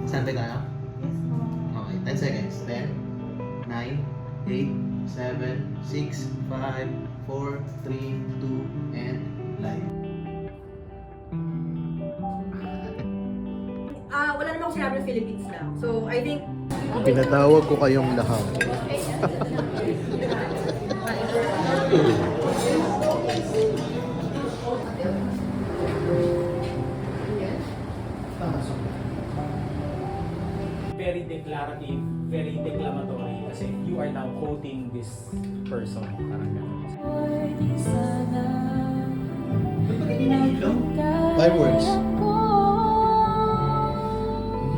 Sante tayo? Okay, 10 seconds. 10, 9, 8, 7, 6, 5, 4, 3, 2, and live. Wala naman ako sinabi ng Philippines lang. So, I think... Pinatawag ko kayong lahat. Very declarative, very declamatory kasi you are now quoting this person. Parang gano'n. 5 words.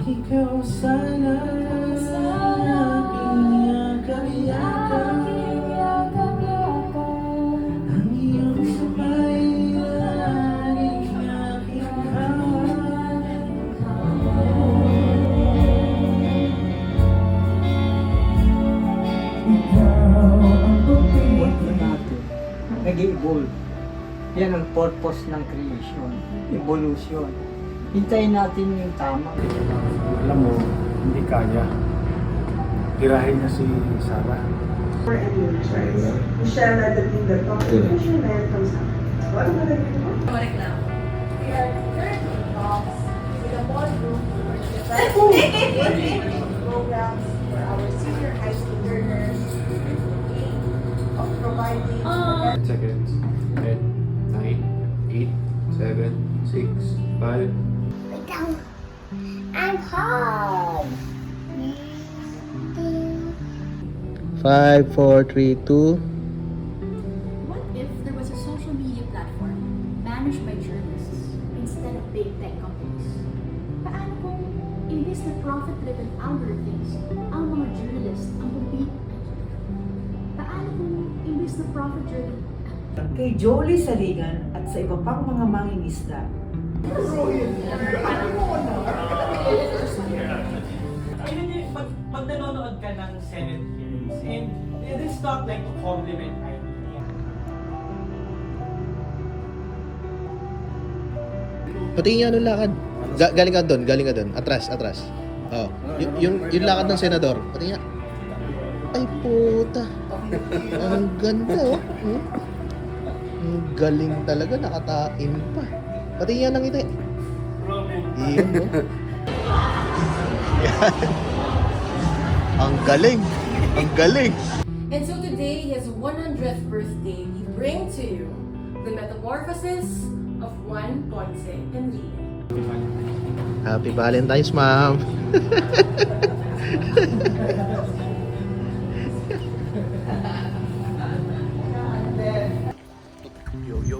Ikaw sana yakap-yakap ang iyong sabay laging aking hawak. Mundo natin nag-evolve. Yan ang purpose ng creation, evolution. Hintayin natin yung tama. Alam mo, hindi kaya. Tirahin niya si Sarah. Michelle nadating the contribution na yan comes out. So, ano na rin mo? Correct lang. We are currently talks with a ballroom for the programs for our senior high school learners of providing 10 seconds. 10, 9, 8, 7, 6, 5. I'm home. 5, 4, 3, 2. What if there was a social media platform managed by journalists instead of big tech companies? Paano kung imbis na profit-driven algorithms, ang mga journalists ang compete? Paano kung imbis na profit-driven Kay Jolie Saligan at sa iba pang mga mangingisda. Ayun yung pag nanonood ka ng Senate hearings, and it is not like to compliment idea. Pati yung ano lakad. Galing ka doon. Atras. Oh. Yung lakad ng senador. Pati nga. Ay puta. Ang ganda oh. Ang galing talaga. Nakatain pa. Pati yan ang ngiti. Iyon no. Ang galing. And so today, his 100th birthday, we bring to you the metamorphosis of Juan Ponce Enrile. Happy Valentine's, ma'am.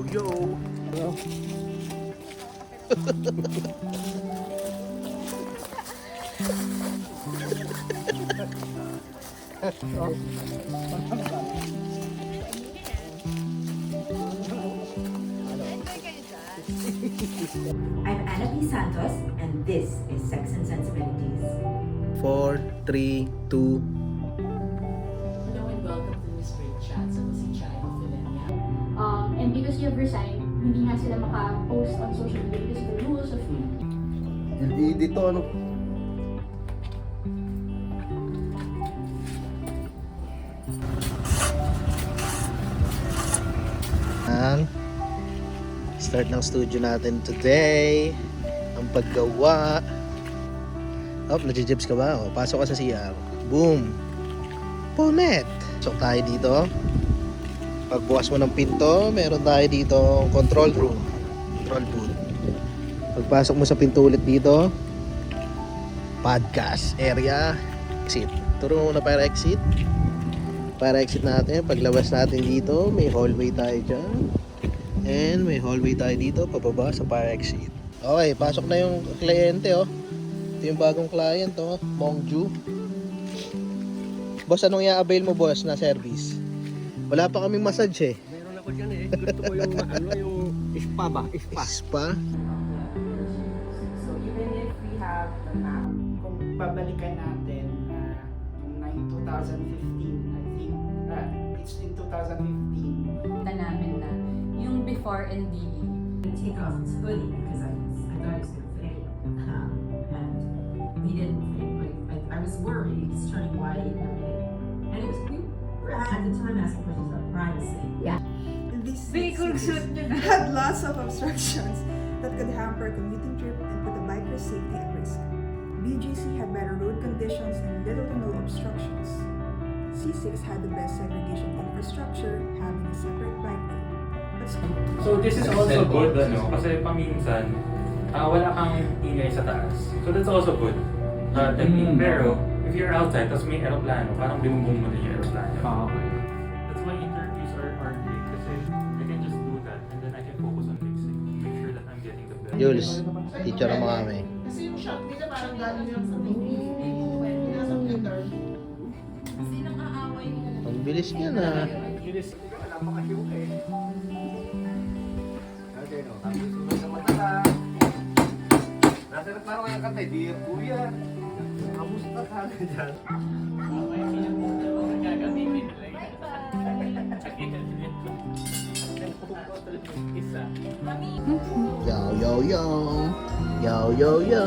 Yo. I'm Anna P. Santos, and this is Sex and Sensibilities. 4, 3, 2. Hello and welcome to this great chat. So, si Chai of Millennia. and because you have resigned, hindi nga sila maka-post on social media because of the rules of Hindi dito ano. Start ng studio natin today. Ang paggawa. Oh, nadjibs ka ba? Oh, pasok ka sa CR. Boom. Punet. Pasok tayo dito. Pagbukas mo ng pinto, meron tayo dito control room. Control booth. Pagpasok mo sa pinto ulit dito, podcast area. Exit. Turo mo na para exit. Para exit natin. Paglabas natin dito, may hallway tayo dyan. And may hallway tayo dito, pababa sa fire exit. Okay, pasok na yung kliyente oh. Ito yung bagong client oh, Mongju. Boss, anong i-avail mo boss na service? Wala pa kaming massage eh. Meron ako dyan eh. Gusto ko yung yung spa ba? Spa? So even if we have the map, Kung babalikan natin yung 2015, I think, it's in 2015. namin na yung before and DE. Take off his hoodie because I thought he was going to fail. And he didn't think. I was worried. He's turning white. And it was, we were at the time asking questions about privacy. These cities had lots of obstructions that could hamper a commuting trip and put the biker's safety at risk. BGC had better road conditions and little to no obstructions. C6 had the best segregation infrastructure, having a separate bike lane. But So this is also good, ano? Kasi paminsan, wala kang ingay sa taas. So that's also good. Technique. Pero, if you're outside, tapos may aeroplano, parang binumbong mo din yung aeroplano. That's why interviews are great. Kasi I can just do that and then I can focus on mixing. Make sure that I'm getting the best. Jules, teacher mo kami. Kasi yung shot nila parang galing lang sa TV. Nasa Twitter. Ang bilis niya na. Wala pa kayo eh. Okay, no. Tapos sumay sa mata. Nasa parang kayang kanta, dear kuya. Kamusta ka na dyan? Yo, yo, yo. Yo, yo, yo.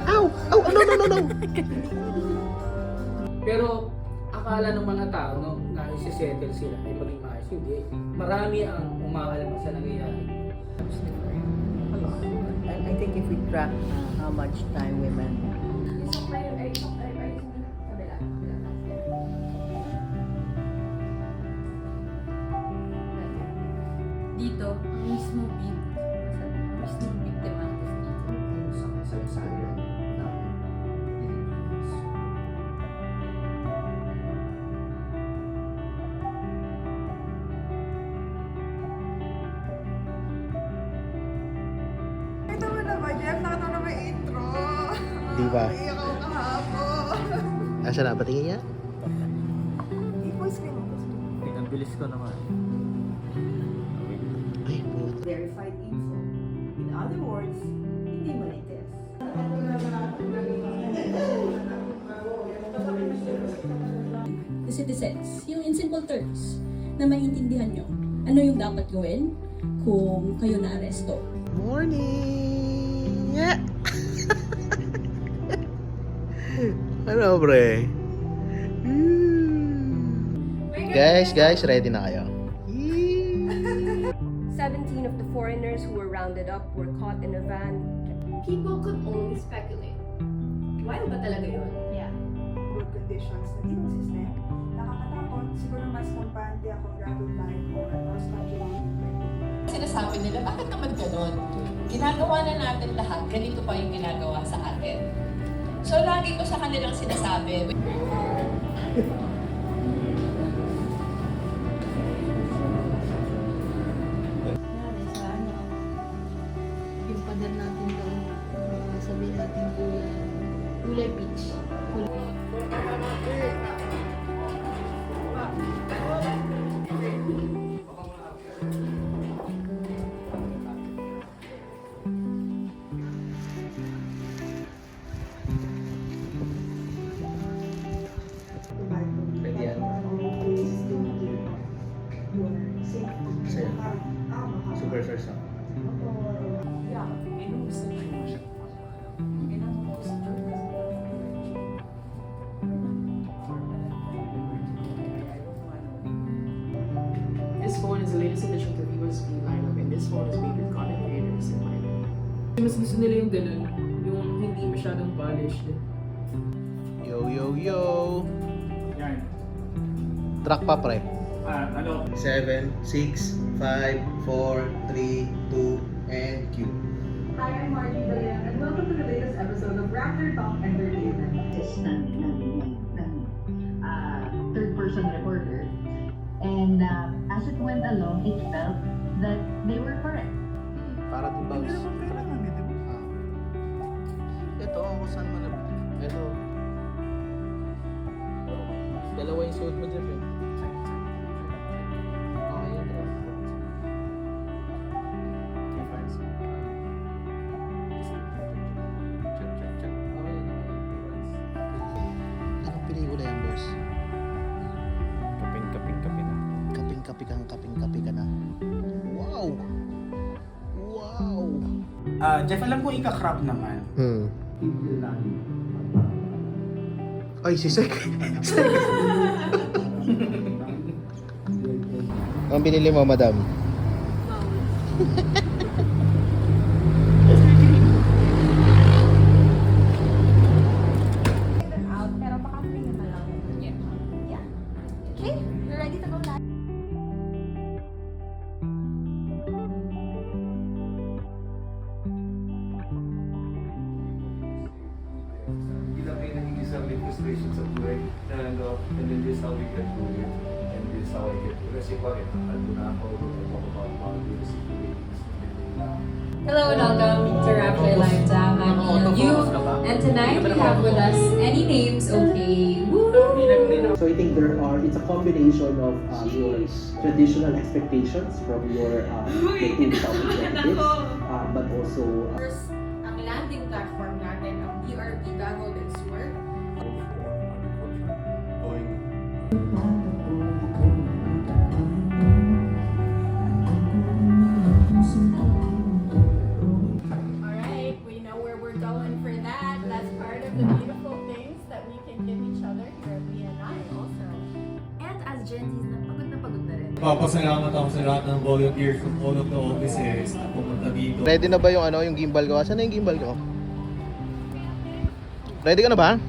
Ow! Oh, no, no, no, no! Pero akala ng mga tao no, na isi-settle sila ay maging maayos. Hindi. Marami ang umaalam sa nangyayari. I think if we track how much time women Dito, ang mismo biktima dito. Sa kasaysayan ng Pilipinas. ito mo na ba, Jeff? Nakita mo na ba yung intro? Di ba? Iyak ako kahapon. Asa na? Patingin niya? Full screen mo. Pinabilis ko naman. Ay, puto. Verified info. In other words, hindi marites. The citizens, yung in simple terms, na maintindihan nyo, ano yung dapat gawin kung kayo na-aresto. Morning! Yeah. Ano, pre? Guys, ready na kayo? 17 of the foreigners who were rounded up were caught in a van. People could only speculate. Wild ba talaga yun? Yeah. Road conditions na di consistent. Nakakatakot. Siguro mas kampante ako gravel bike or cross-country long. Sinasabi nila, bakit naman ganon? Ginagawa na natin lahat, ganito pa yung ginagawa sa atin. So lagi ko sa kanilang sinasabi, Yung pader natin doon, sabihin natin kulay peach. Ready yan? Sa'yo. Super source ako. This phone is the latest addition to Vivo's V lineup and this phone is made with content creators in mind. Mas gusto nila yung ganun, yung hindi masyadong polished. Yo, yo, yo! Yan. Track pa, pre. Ano? 7, 6, 5, 4, 3, 2, and cue. Hi, I'm Margie Dayan, and welcome to the latest episode of Raptor Talk Entertainment. Third-person reporter. And as it went along, it felt that they were correct. Para din bounce. Ito, kung saan mo na. Ito. Dalawa yung suot mo dyan, eh. Okay, yun, bro. Anong pelikula yan, boss? Kaping-kaping-kaping na. Kaping-kapi ka na. Jeff, alam ko ika-crop naman. Ay, si Sek. Sek. Ang binili mo, madam? Out, pero baka minimal lang. Yeah. Okay, we're ready to go live. Hindi lang kayo naging isang frustration sa buhay na and then this is how we get through it and this is how I get through it. Kasi bakit? Ando na ako, talk about boundaries, Hello and welcome to Rapture Lifetime. I'm Ian Yu, and tonight we have with us Any Names Okay. Woo! So I think it's a combination of your traditional expectations from your dating relatives, but also First, ang landing platform natin, ang BRP Davao del Sur. Alright, we know where we're going for that. That's part of the beautiful things that we can give each other here at BNI also. And as Gen Zs, na pagod na rin. Papasalamat ako sa lahat ng volunteers from all of the offices na pumunta dito. Ready na ba yung yung gimbal ko? Saan na yung gimbal ko? Ready ka na ba?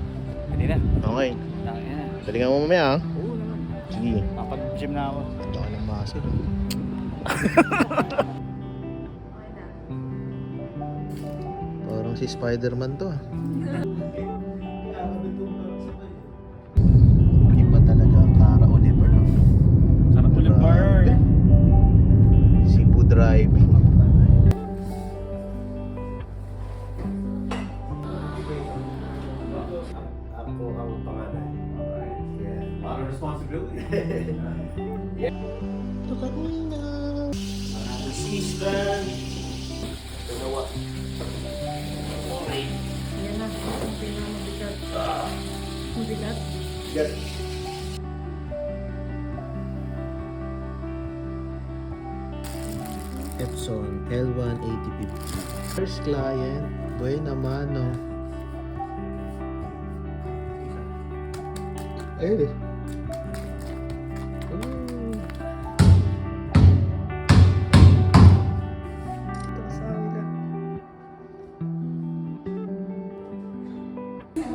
Ready na. Okay. Tangina. Galingan mo mamaya, ha? Oo naman. Sige. Papag-gym na ako. Ito ka ng muscle. Parang si Spider-Man to, ah. Iba talaga ang Cara Oliver. Sarap Grabe. Cebu driving. Ako ang panganay. Alright. Yeah. A lot of responsibility. Look at me now. Assistant. Dalawa. Yan na, ang pinamabigat. Mabigat? Yes. Epson L18050. First client, buena mano. Ayun eh.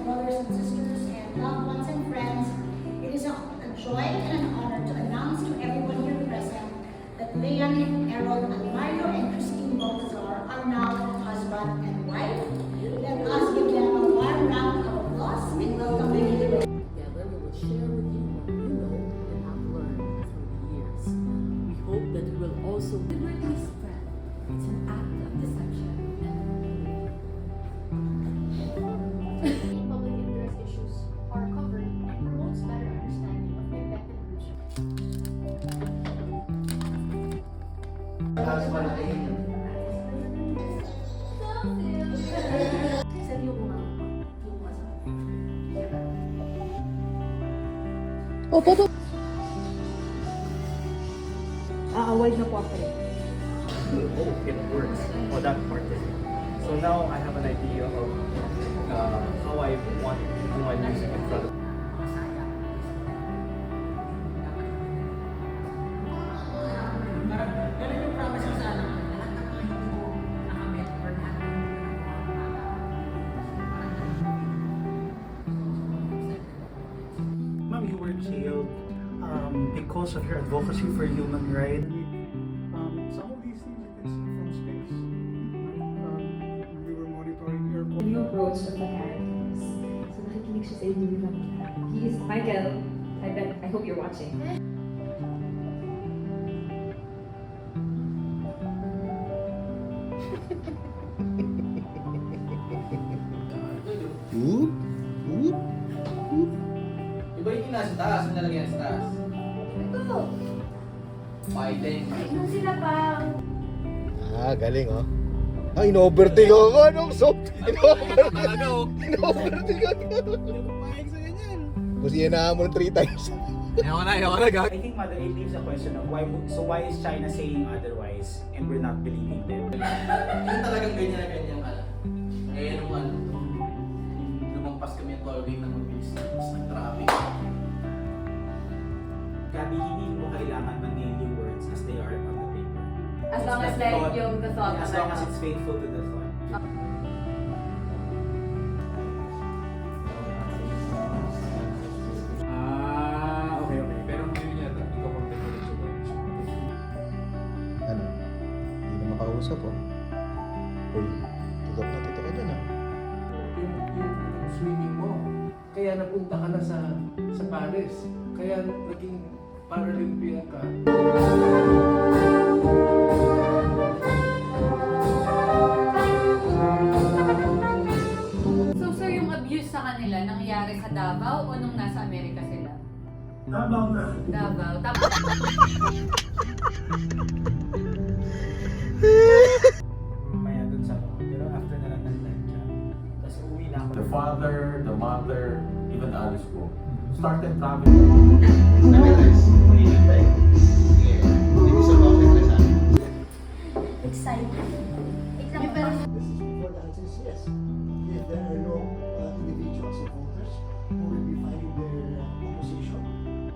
Brothers and sisters and loved ones and friends, it is a joy and an honor to announce to everyone here present that Leon, Errol, Mario, and Christine Baltazar are now husband and wife. Let us give them a warm round of applause and welcome them to the Together, we will share with you what you know and have learned through the years. We hope that you will also deliberately spread. It's an act of deception. Public interest issues are covered and promotes better understanding of the affected groups. Aaway na po ako rin. Oh, it works. Oh, that part is it. So now I have an idea of how I want to do my music in front of Ma'am, you were jailed because of your advocacy for human rights. Some of these things you can see from space. We were monitoring your New approach of the characters. So nakikinig siya sa inyo. He is Michael. I hope you're watching. Whoop, whoop, whoop. Iba yung nasa taas, ang nalagyan sa taas. Ito! Fighting. Ayun sila pa! Ah, galing, oh. Ah, in-overtake ako. Anong soap? In-overtake ako. In-overtake ako. Kasi yan mo 3 times. I think Mother, it leaves a question of why is China saying otherwise and we're not believing them? Yung talagang ganyan na ganyan ka lang. Eh, nung lumampas kami ang toll gate ng mabilis ng traffic. Gabi, hindi mo kailangan mag-nail yung words as they are on the paper. As long as like yung the thought As long as it's faithful to the thought. Okay. Pero hindi niya ikaw contact ko Ano? Hindi na makausap oh. Uy, tutok ka dyan ah. Yung swimming mo. Kaya napunta ka na sa Paris. Kaya naging Paralympian ka. So sir, yung abuse sa kanila nangyari sa Davao o nung nasa Amerika sila? Davao na. Davao. Tapos Maya dun sa pero after na lang nag-land siya. Tapos uwi na ako. The father, the mother, even the others ko started traveling. Excited. This is before the answer is yes. If there are no individuals or voters who will be filing their opposition,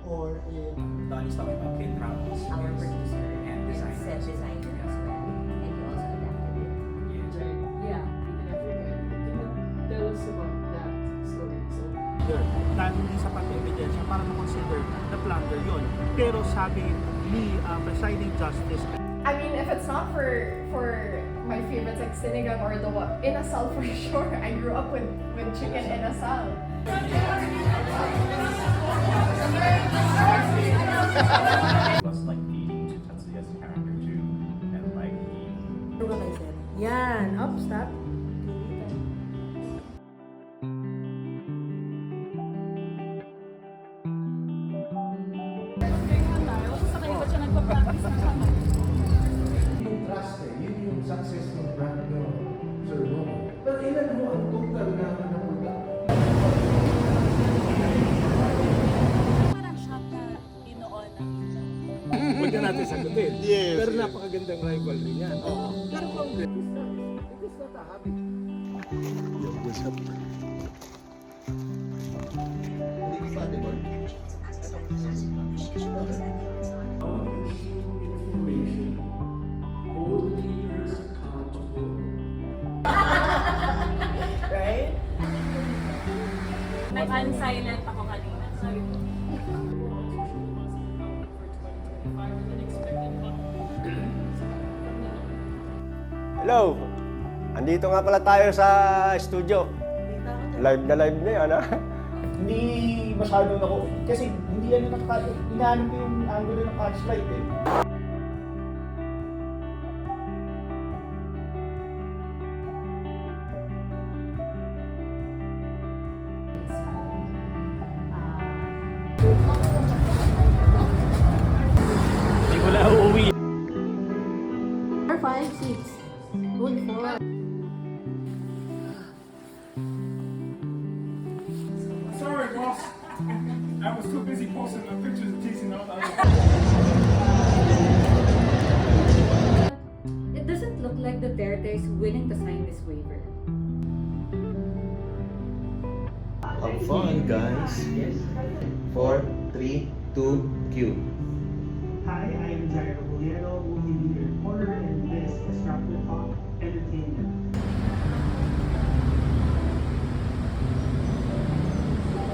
or if Donnie's talking about pin travels. Our producer and designer. set designer as well. And he also adapted it. Yeah, we can Africa. Can you tell us about that story? So, Hindi sapat na ebidensya para ma-consider na plunder yun. Pero sabi ni presiding justice, I mean, if it's not for my favorites like sinigang or the inasal for sure. I grew up with chicken inasal. was like feeding to Tetsuya's character too, and like Yan, up, stop. Yung trust yun yung success ng brand nyo, Sir Romo. Pero ilan mo ang total na napunta? Parang shock na inoon ang huwag na natin sagutin. Yes. Pero napakagandang rivalry niyan. Pero Congress, it is not a habit. What's up? Hindi ko pa, di ba? Information, hold leaders accountable. Right? Nag-unsilent ako kanina. Sorry po. Hello! Andito nga pala tayo sa studio. Live na yan, ha? Hindi masyadong ako, kasi hindi yan yung inaano ko yung angulo ng catchlight eh. Hindi ko na uuwi. 4, 5, 6. Good for. Sorry, boss. I was too busy posting the pictures and teasing out the other. it doesn't look like Duterte is willing to sign this waiver. Have fun, guys. 4, 3, 2, cue. Hi, I am Jairo Bolero, movie media reporter, and this is Rapid Talk Entertainment.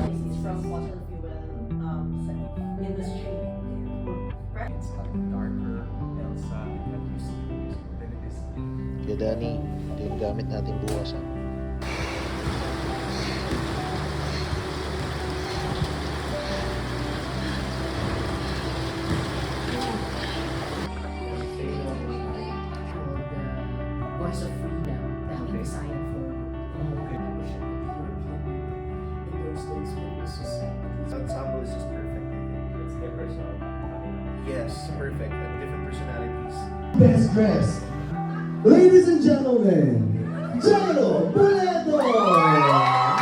This is from fossil fuel industry. it's like darker Elsa that you see than it is. Kaya Danny, ito yung gamit natin bukas ah. Voice of Freedom that we designed for membership of the European Union in those days when it was society. The ensemble is just perfect. It's their personal. Yes, perfect. And different personalities. Best dressed. Ladies and gentlemen, Jairo Boledo!